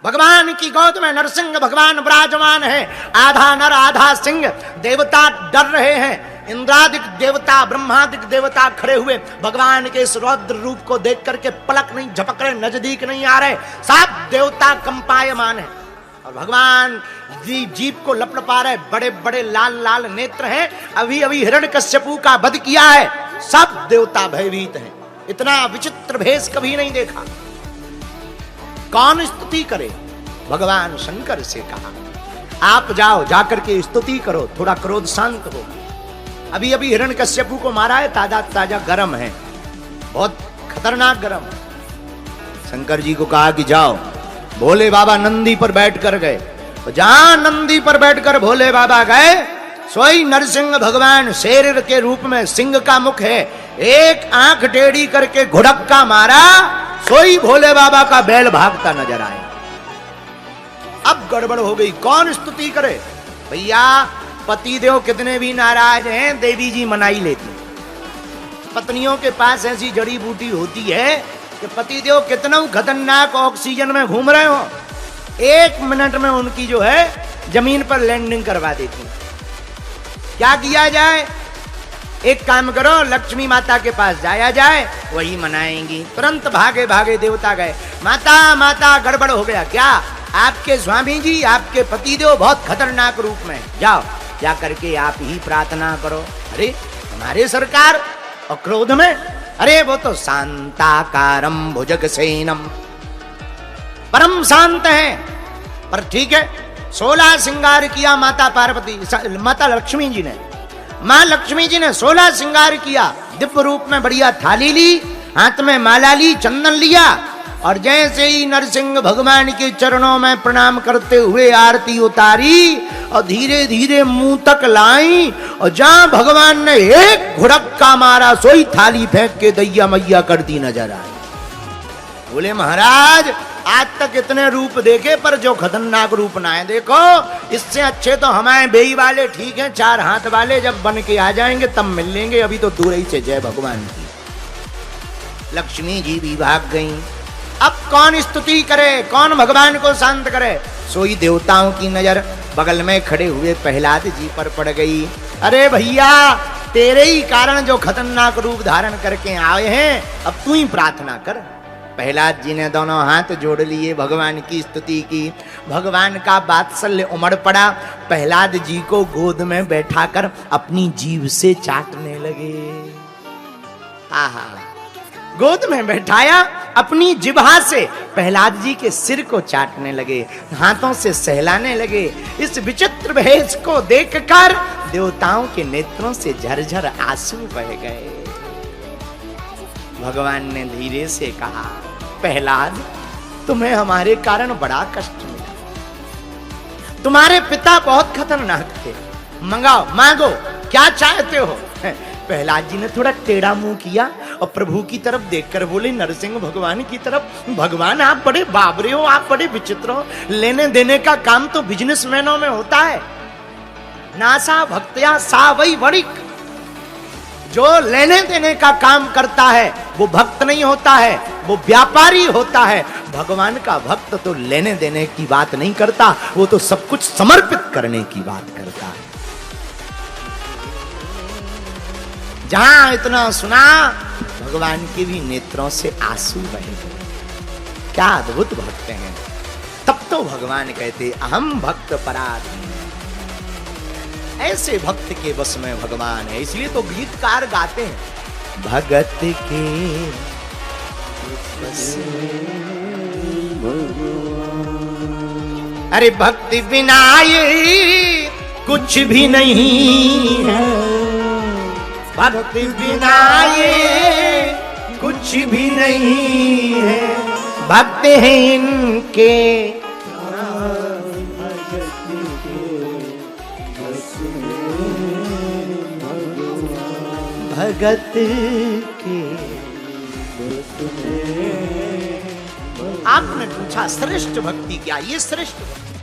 भगवान की गोद में नरसिंह भगवान विराजमान है, आधा नर आधा सिंह। देवता डर रहे हैं, इंद्रादिक देवता ब्रह्मादिक देवता खड़े हुए भगवान के इस रौद्र रूप को देख करके पलक नहीं झपक रहे, नजदीक नहीं आ रहे, सब देवता कंपायमान है। और भगवान जीभ को लपलपा रहे, बड़े बड़े लाल लाल नेत्र हैं, अभी अभी हिरण्यकश्यपु का वध किया है, सब देवता भयभीत हैं। इतना विचित्र भेष कभी नहीं देखा। कौन स्तुति करे? भगवान शंकर से कहा, आप जाओ, जाकर के स्तुति करो, थोड़ा क्रोध शांत हो। अभी अभी हिरण्यकश्यपु को मारा है, ताजा ताजा गरम है, बहुत खतरनाक गरम। शंकर जी को कहा कि जाओ। भोले बाबा नंदी पर बैठ कर गए, तो जहां नंदी पर बैठकर भोले बाबा गए, सोई नरसिंह भगवान शेर के रूप में, सिंह का मुख है, एक आंख टेढ़ी करके घुड़क्का मारा, सोई भोले बाबा का बैल भागता नजर आया। अब गड़बड़ हो गई, कौन स्तुति करे? भैया पतिदेव कितने भी नाराज हैं, देवी जी मनाई लेती। पत्नियों के पास ऐसी जड़ी बूटी होती है कि पतिदेव कितना खतरनाक ऑक्सीजन में घूम रहे हो, 1 मिनट में उनकी जो है जमीन पर लैंडिंग करवा देती। क्या किया जाए? एक काम करो, लक्ष्मी माता के पास जाया जाए, वही मनाएंगी। तुरंत भागे भागे देवता गए, माता माता गड़बड़ हो गया। क्या? आपके स्वामी जी, आपके पतिदेव बहुत खतरनाक रूप में, जाओ जा करके आप ही प्रार्थना करो। अरे हमारे सरकार, और क्रोध में, अरे वो तो शांताकारम भुजगसेनम, परम शांत है। पर ठीक है, 16 श्रृंगार किया माता पार्वती, माता लक्ष्मी जी ने, मां लक्ष्मी जी ने 16 श्रृंगार किया, दिव्य रूप में बढ़िया थाली ली, हाथ में माला ली, चंदन लिया, और जैसे ही नरसिंह भगवान के चरणों में प्रणाम करते हुए आरती उतारी और धीरे धीरे मुंह तक लाई, और जहां भगवान ने एक घुड़क्का मारा, सोई थाली फेंक के दैया मैया करती नजर आई। बोले महाराज आज तक इतने रूप देखे, पर जो खतरनाक रूप ना है देखो, इससे अच्छे तो हमारे बेई वाले ठीक हैं, 4 हाथ वाले जब बन के आ जाएंगे तब मिल लेंगे, अभी तो दूर ही से जय भगवान की। लक्ष्मी जी भी भाग गई। अब कौन स्तुति करे, कौन भगवान को शांत करे? सोई देवताओं की नजर बगल में खड़े हुए प्रहलाद जी पर पड़ गई। अरे भैया तेरे ही कारण जो खतरनाक रूप धारण करके आए हैं, अब तू ही प्रार्थना कर। प्रहलाद जी ने दोनों हाथ जोड़ लिए, भगवान की स्तुति की। भगवान का वात्सल्य उमड़ पड़ा, प्रहलाद जी को गोद में बैठाकर अपनी जीभ से चाटने लगे। आहा, गोद में बैठाया, अपनी जिह्वा से प्रहलाद जी के सिर को चाटने लगे, हाथों से सहलाने लगे। इस विचित्र भेष को देखकर देवताओं के नेत्रों से झरझर आंसू बह गए। भगवान ने धीरे से कहा, प्रहलाद तुम्हें हमारे कारण बड़ा कष्ट मिला, तुम्हारे पिता बहुत खतरनाक थे, मंगाओ मांगो क्या चाहते हो। प्रहलाद जी ने थोड़ा टेढ़ा मुंह किया और प्रभु की तरफ देखकर बोले, नरसिंह भगवान की तरफ, भगवान आप बड़े बाबरे हो, आप बड़े विचित्र हो, लेने देने का काम तो बिजनेसमैनों में होता है, नासा भक्त्या सा वही बड़ी। जो लेने देने का काम करता है वो भक्त नहीं होता है, वो व्यापारी होता है। भगवान का भक्त तो लेने देने की बात नहीं करता, वो तो सब कुछ समर्पित करने की बात करता है। जहां इतना सुना, भगवान के भी नेत्रों से आंसू बह गए। क्या अद्भुत भक्त हैं। तब तो भगवान कहते, अहम भक्त पराधीन। ऐसे भक्त के बस में भगवान है, इसलिए तो गीतकार गाते हैं, भगत के बस अरे भक्ति बिना ये कुछ भी नहीं है, भक्ति बिना ये कुछ भी नहीं है, भक्त हैं इनके भगत के। आपने पूछा श्रेष्ठ भक्ति क्या? ये श्रेष्ठ भक्ति